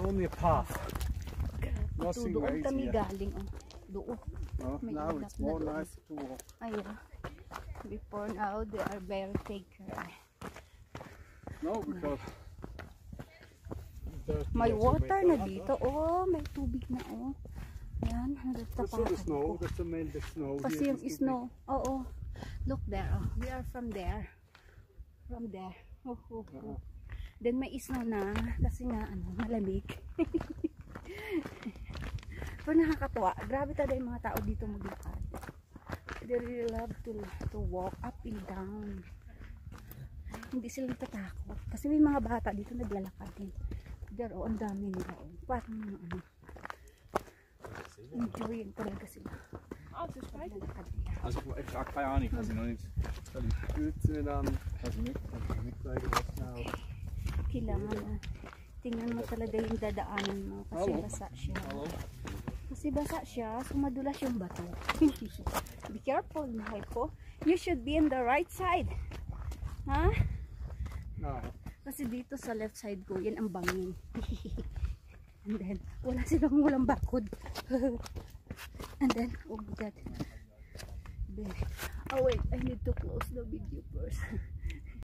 only a path. Nothing Doon right kami here. galing. Doon. Oh, May now ilap it's na more doon. nice to walk. Ayun. Before now, they are very take care. No, because May water na dito. Oh, may tubig na. Oh. Yan. that's not the snow. That's the main snow. Kasi Here yung is snow. Oo. Look there. Oh. We are from there. From there. Oh, oh, oh. Then may snow na. Kasi nga, malamig. Pero nakakatuwa. Grabe talaga yung mga tao dito maglakad. They really love to walk up and down. Hindi sila natatakot. Kasi may mga bata dito naglalakad din. There, oh, ang dami nila. Oh. Parang enjoying talaga sila. Also schweigen. Also ich frage keine Ahnung, was ich noch nicht. Gut, dann hast du nicht beigebracht. Kailangan na tingnan mo talaga yung dadaanan mo. Kasi basa siya. Kasi basa siya, sumadulas yung bato. Be careful, mahal ko. You should be in the right side. Ha? No. Kasi dito sa left side ko, yan ang bangin. And then, walang bakod. And then, oh my God. Oh wait, I need to close the video first.